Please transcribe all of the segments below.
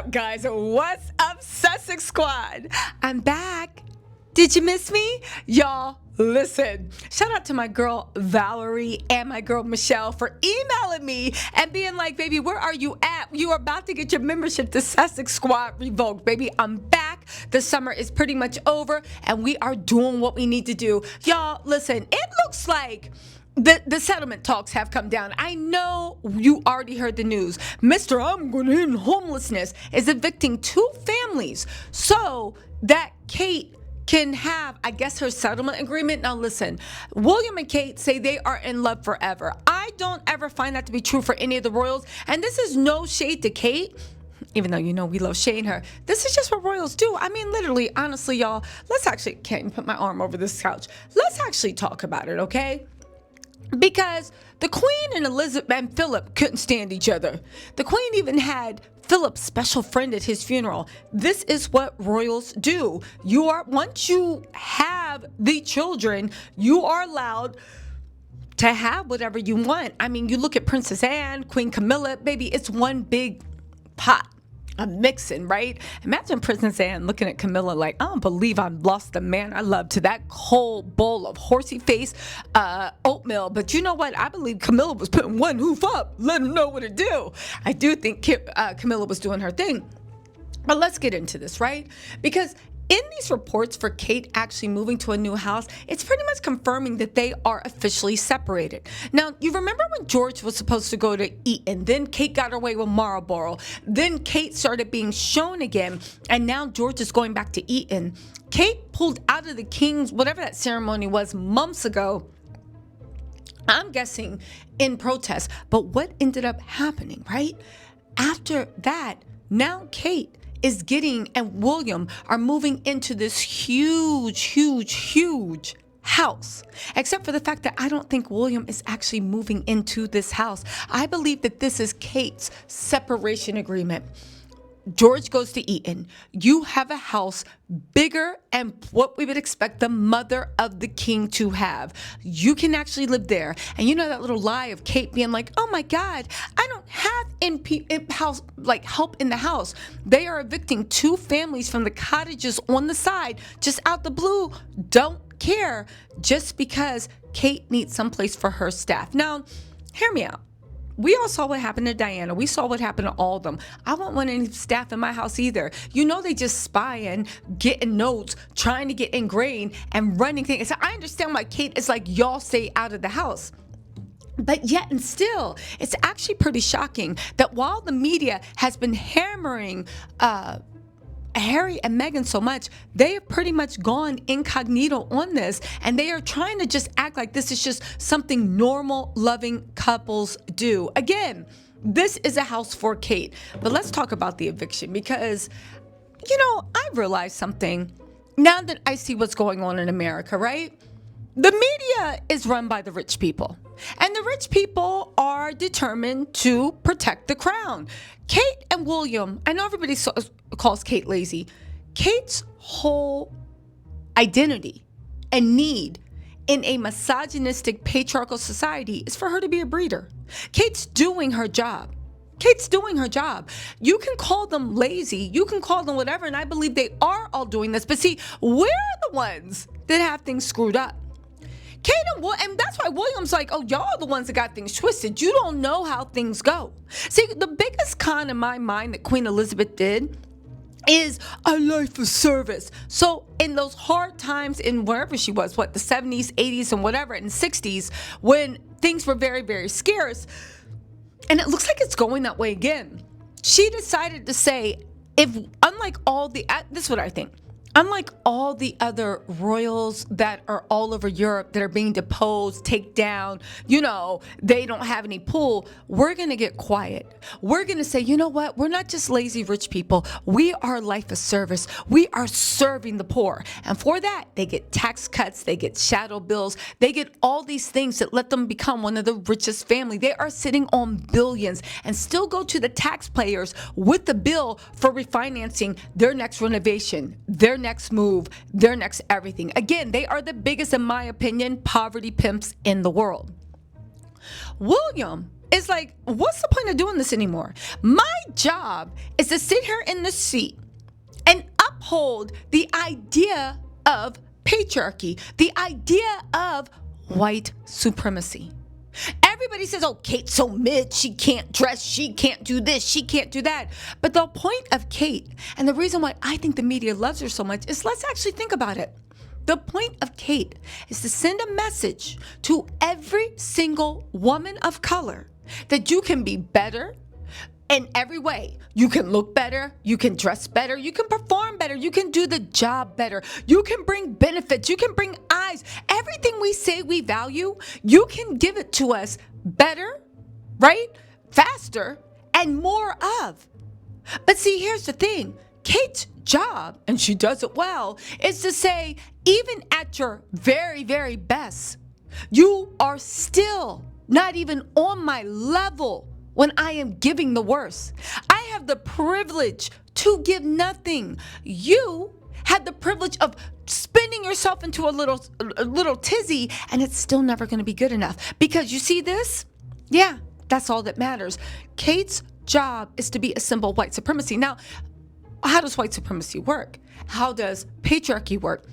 up, guys? What's up, Sussex Squad? I'm back. Did you miss me? Y'all, listen. Shout out to my girl Valerie and my girl Michelle for emailing me and being like, baby, where are you at? You are about to get your membership to Sussex Squad revoked. Baby, I'm back. The summer is pretty much over and we are doing what we need to do. Y'all, listen, it looks like the settlement talks have come down. I know you already heard the news. Mr. I'm going to end homelessness is evicting 2 families so that Kate can have, I guess, her settlement agreement. Now listen, William and Kate say they are in love forever. I don't ever find that to be true for any of the royals. And this is no shade to Kate, even though you know we love shading her. This is just what royals do. I mean, literally, honestly, y'all, let's actually, can't put my arm over this couch. Let's actually talk about it, okay? Because the Queen and Elizabeth and Philip couldn't stand each other. The Queen even had Philip's special friend at his funeral. This is what royals do. Once you have the children, you are allowed to have whatever you want. I mean, you look at Princess Anne, Queen Camilla, baby, it's one big pot. I'm mixing, right? Imagine Princess Anne looking at Camilla like, I don't believe I've lost the man I love to that whole bowl of horsey face oatmeal. But you know what? I believe Camilla was putting one hoof up, let him know what to do. I do think Camilla was doing her thing. But let's get into this, right? Because in these reports for Kate actually moving to a new house, it's pretty much confirming that they are officially separated. Now, you remember when George was supposed to go to Eton, then Kate got her way with Marlborough, then Kate started being shown again, and now George is going back to Eton. Kate pulled out of the King's, whatever that ceremony was, months ago, I'm guessing in protest. But what ended up happening, right? After that, now Kate is getting and William are moving into this huge house, except for the fact that I don't think William is actually moving into this house. I believe that this is Kate's separation agreement. George goes to Eton. You have a house bigger and what we would expect the mother of the king to have. You can actually live there. And you know that little lie of Kate being like, oh my God, I don't have in-house like help in the house. They are evicting 2 families from the cottages on the side, just out the blue. Don't care, just because Kate needs someplace for her staff. Now, hear me out. We all saw what happened to Diana. We saw what happened to all of them. I won't want any staff in my house either. You know, they just spying, getting notes, trying to get ingrained and running things. So I understand why Kate is like, y'all stay out of the house. But yet and still, it's actually pretty shocking that while the media has been hammering Harry and Meghan so much, they have pretty much gone incognito on this, and they are trying to just act like this is just something normal, loving couples do. Again, this is a house for Kate. But let's talk about the eviction because, you know, I realized something now that I see what's going on in America, right? The media is run by the rich people, and the rich people are determined to protect the crown. Kate and William, I know everybody calls Kate lazy. Kate's whole identity and need in a misogynistic, patriarchal society is for her to be a breeder. Kate's doing her job. Kate's doing her job. You can call them lazy, you can call them whatever, and I believe they are all doing this. But see, we're the ones that have things screwed up. Kate and that's why William's like, oh, y'all are the ones that got things twisted. You don't know how things go. See, the biggest con in my mind that Queen Elizabeth did is a life of service. So in those hard times in wherever she was, the 70s, 80s, and whatever, and 60s, when things were very, very scarce, and it looks like it's going that way again, she decided to say, this is what I think. Unlike all the other royals that are all over Europe that are being deposed, take down, you know, they don't have any pull, we're going to get quiet. We're going to say, you know what? We're not just lazy rich people. We are life of service. We are serving the poor. And for that, they get tax cuts. They get shadow bills. They get all these things that let them become one of the richest family. They are sitting on billions and still go to the taxpayers with the bill for refinancing their next renovation, their next move, their next everything. Again, they are the biggest, in my opinion, poverty pimps in the world. William It's like, what's the point of doing this anymore? My job is to sit here in the seat and uphold the idea of patriarchy, the idea of white supremacy. Everybody says, oh, Kate's so mid, she can't dress, she can't do this, she can't do that. But the point of Kate, and the reason why I think the media loves her so much, is let's actually think about it. The point of Kate is to send a message to every single woman of color that you can be better in every way. You can look better, you can dress better, you can perform better, you can do the job better, you can bring benefits, you can bring eyes. Everything we say we value, you can give it to us better, right? Faster, and more of. But see, here's the thing. Kate's job, and she does it well, is to say, even at your very, very best, you are still not even on my level when I am giving the worst. I have the privilege to give nothing. You have the privilege of spinning yourself into a little tizzy, and it's still never going to be good enough. Because you see this? Yeah, that's all that matters. Kate's job is to be a symbol of white supremacy. Now, how does white supremacy work? How does patriarchy work?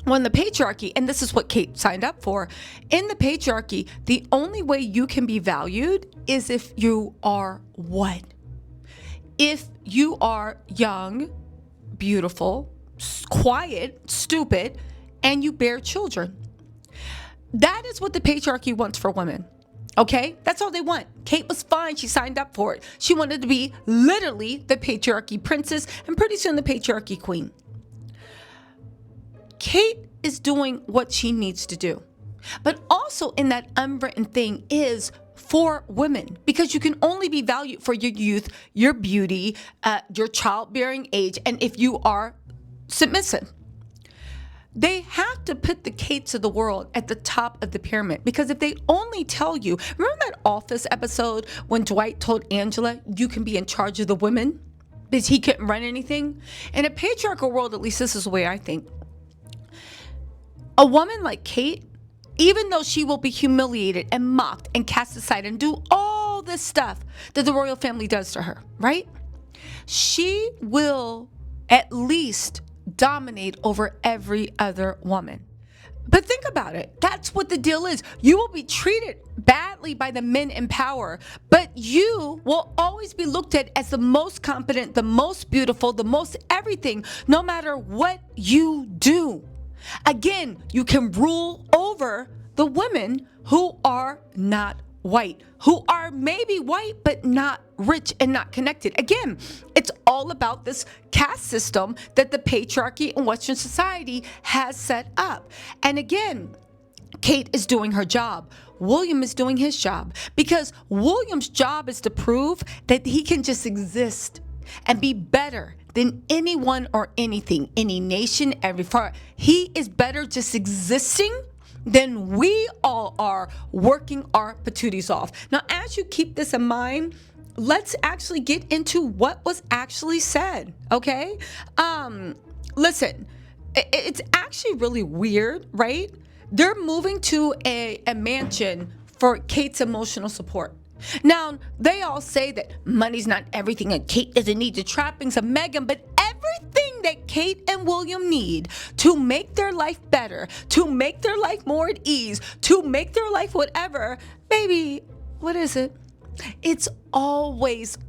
Well, in the patriarchy, and this is what Kate signed up for, in the patriarchy, the only way you can be valued is if you are what? If you are young, beautiful, quiet, stupid, and you bear children. That is what the patriarchy wants for women. Okay? That's all they want. Kate was fine. She signed up for it. She wanted to be literally the patriarchy princess and pretty soon the patriarchy queen. Kate is doing what she needs to do. But also in that unwritten thing is for women, because you can only be valued for your youth, your beauty, your childbearing age, and if you are submissive. They have to put the Kates of the world at the top of the pyramid, because if they only tell you, remember that Office episode when Dwight told Angela, you can be in charge of the women because he couldn't run anything? In a patriarchal world, at least this is the way I think. A woman like Kate, even though she will be humiliated and mocked and cast aside and do all this stuff that the royal family does to her, right? She will at least dominate over every other woman. But think about it. That's what the deal is. You will be treated badly by the men in power, but you will always be looked at as the most competent, the most beautiful, the most everything, no matter what you do. Again, you can rule over the women who are not white, who are maybe white but not rich and not connected. Again, it's all about this caste system that the patriarchy in Western society has set up. And again, Kate is doing her job. William is doing his job, because William's job is to prove that he can just exist and be better than anyone or anything, any nation, every far. He is better just existing than we all are working our patooties off. Now, as you keep this in mind, let's actually get into what was actually said, okay? Listen, it's actually really weird, right? They're moving to a mansion for Kate's emotional support. Now, they all say that money's not everything and Kate doesn't need the trappings of Meghan, but everything that Kate and William need to make their life better, to make their life more at ease, to make their life whatever, baby, what is it? It's always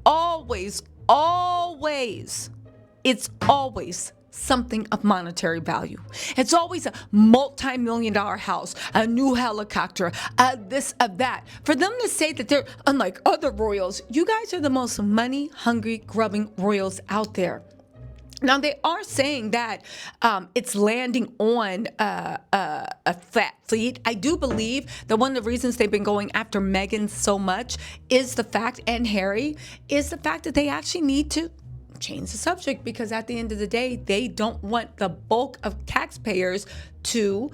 something of monetary value. It's always a multi-million-dollar house, a new helicopter, this, of that. For them to say that they're unlike other royals, you guys are the most money-hungry, grubbing royals out there. Now, they are saying that it's landing on a fat fleet. I do believe that one of the reasons they've been going after Meghan so much is the fact, and Harry, is the fact that they actually need to change the subject, because at the end of the day, they don't want the bulk of taxpayers to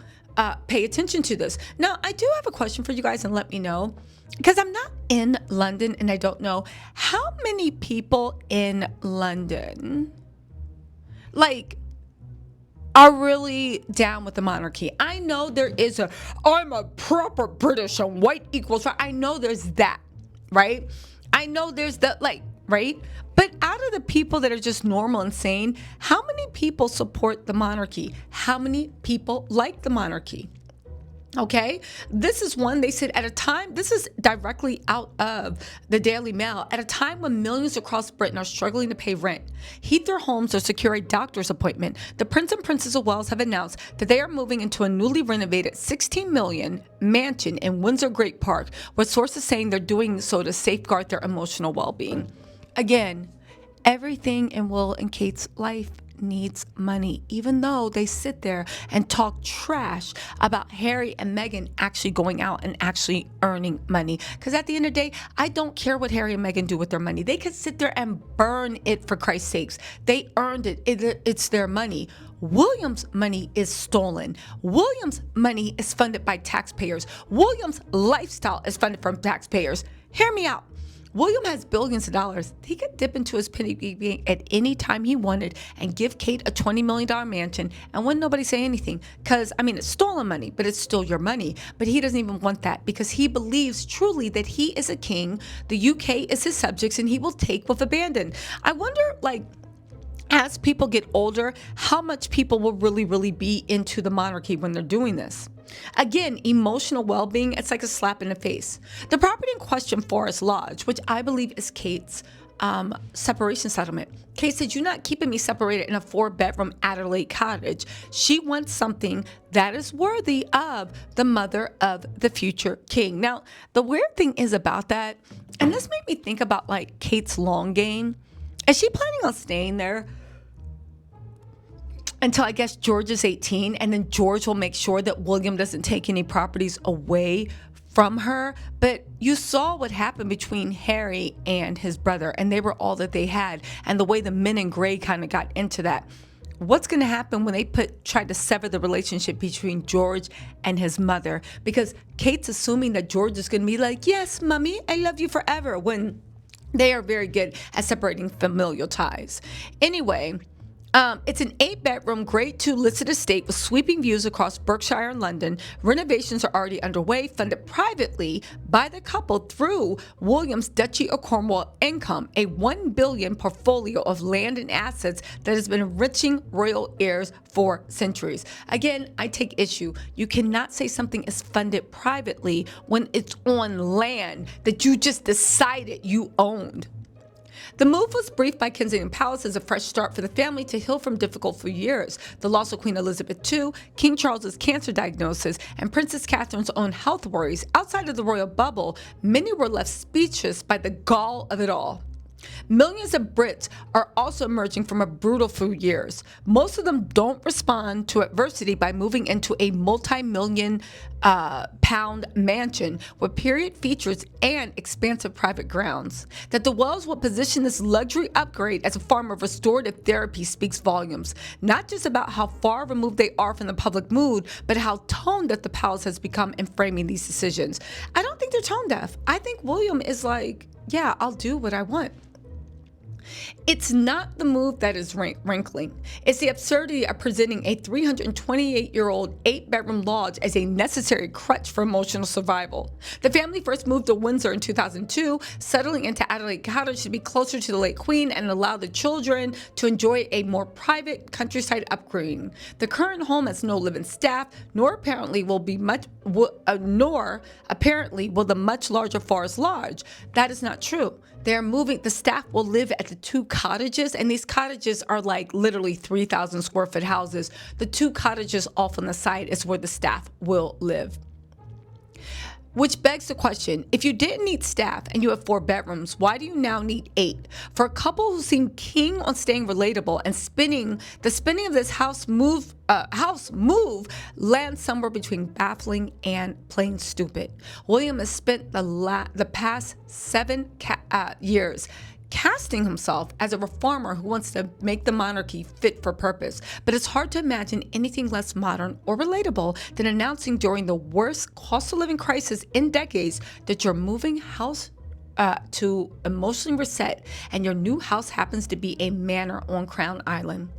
pay attention to this. Now, I do have a question for you guys, and let me know, because I'm not in London and I don't know how many people in London are really down with the monarchy. I know there is I'm a proper British and white equals right. I know there's that, right? I know there's the right? But out of the people that are just normal and sane, how many people support the monarchy? How many people like the monarchy? Okay, this is one they said at a time, this is directly out of the Daily Mail, at a time when millions across Britain are struggling to pay rent, heat their homes, or secure a doctor's appointment. The Prince and Princess of Wales have announced that they are moving into a newly renovated 16 million mansion in Windsor Great Park, with sources saying they're doing so to safeguard their emotional well-being. Again, everything in Will and Kate's life needs money, even though they sit there and talk trash about Harry and Meghan actually going out and actually earning money. Because at the end of the day, I don't care what Harry and Meghan do with their money. They could sit there and burn it, for Christ's sakes. They earned it. It's their money. William's money is stolen. William's money is funded by taxpayers. William's lifestyle is funded from taxpayers. Hear me out. William has billions of dollars. He could dip into his piggy bank at any time he wanted and give Kate a $20 million mansion, and wouldn't nobody say anything. Because, I mean, it's stolen money, but it's still your money. But he doesn't even want that because he believes truly that he is a king, the UK is his subjects, and he will take with abandon. I wonder, as people get older, how much people will really be into the monarchy when they're doing this. Again, emotional well-being, it's like a slap in the face. The property in question, Forest Lodge, which I believe is Kate's separation settlement. Kate said, "You're not keeping me separated in a 4-bedroom Adelaide cottage." She wants something that is worthy of the mother of the future king. Now, the weird thing is about that, and this made me think about Kate's long game. Is she planning on staying there until I guess George is 18, and then George will make sure that William doesn't take any properties away from her? But you saw what happened between Harry and his brother, and they were all that they had, and the way the men in gray kind of got into that. What's going to happen when they try to sever the relationship between George and his mother? Because Kate's assuming that George is going to be like, "Yes, mommy, I love you forever," when they are very good at separating familial ties. Anyway, it's an 8-bedroom, grade 2 listed estate with sweeping views across Berkshire and London. Renovations are already underway, funded privately by the couple through William's Duchy of Cornwall income, a $1 billion portfolio of land and assets that has been enriching royal heirs for centuries. Again, I take issue. You cannot say something is funded privately when it's on land that you just decided you owned. The move was briefed by Kensington Palace as a fresh start for the family to heal from difficult few years. The loss of Queen Elizabeth II, King Charles's cancer diagnosis, and Princess Catherine's own health worries. Outside of the royal bubble, many were left speechless by the gall of it all. Millions of Brits are also emerging from a brutal few years. Most of them don't respond to adversity by moving into a multi-million pound mansion with period features and expansive private grounds. That the Wells will position this luxury upgrade as a form of restorative therapy speaks volumes, not just about how far removed they are from the public mood, but how tone deaf the palace has become in framing these decisions. I don't think they're tone deaf. I think William is like, yeah, I'll do what I want. It's not the move that is rankling. It's the absurdity of presenting a 328-year-old 8-bedroom lodge as a necessary crutch for emotional survival. The family first moved to Windsor in 2002, settling into Adelaide Cottage to be closer to the late Queen and allow the children to enjoy a more private countryside upbringing. The current home has no living staff, nor apparently will the much larger Forest Lodge. That is not true. They're moving, the staff will live at the 2 cottages, and these cottages are literally 3,000 square foot houses. The 2 cottages off on the side is where the staff will live. Which begs the question, if you didn't need staff and you have 4 bedrooms, why do you now need 8? For a couple who seem keen on staying relatable and the spinning of this house move lands somewhere between baffling and plain stupid. William has spent the past 7 years casting himself as a reformer who wants to make the monarchy fit for purpose. But it's hard to imagine anything less modern or relatable than announcing during the worst cost of living crisis in decades that you're moving house to emotionally reset, and your new house happens to be a manor on Crown Island.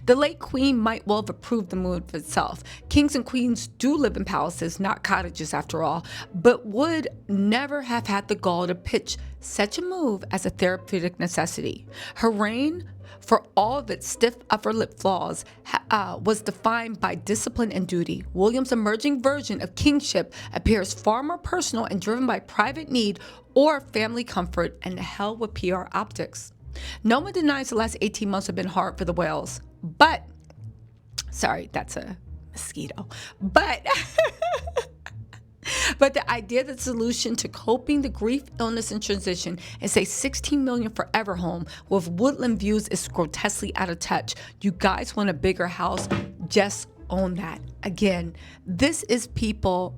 The late queen might well have approved the move itself. Kings and queens do live in palaces, not cottages after all, but would never have had the gall to pitch such a move as a therapeutic necessity. Her reign, for all of its stiff upper lip flaws, was defined by discipline and duty. William's emerging version of kingship appears far more personal and driven by private need or family comfort, and the hell with PR optics. No one denies the last 18 months have been hard for the whales, but, sorry, that's a mosquito, but but the idea that the solution to coping the grief, illness, and transition is a 16 million forever home with woodland views is grotesquely out of touch. You guys want a bigger house? Just own that. Again, this is people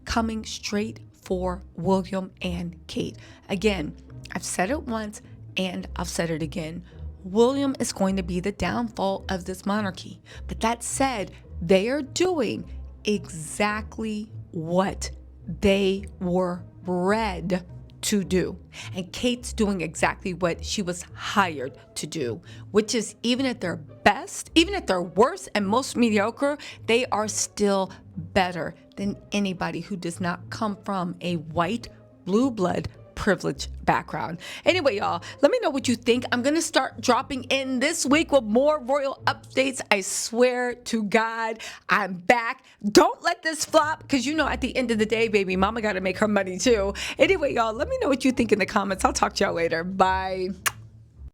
coming straight for William and Kate. Again, I've said it once and I've said it again. William is going to be the downfall of this monarchy. But that said, they are doing exactly what they were bred to do. And Kate's doing exactly what she was hired to do, which is even at their best, even at their worst and most mediocre, they are still better than anybody who does not come from a white, blue blood, privileged background. Anyway, y'all, let me know what you think. I'm going to start dropping in this week with more royal updates. I swear to God, I'm back. Don't let this flop because, you know, at the end of the day, baby, mama got to make her money too. Anyway, y'all, let me know what you think in the comments. I'll talk to y'all later. Bye.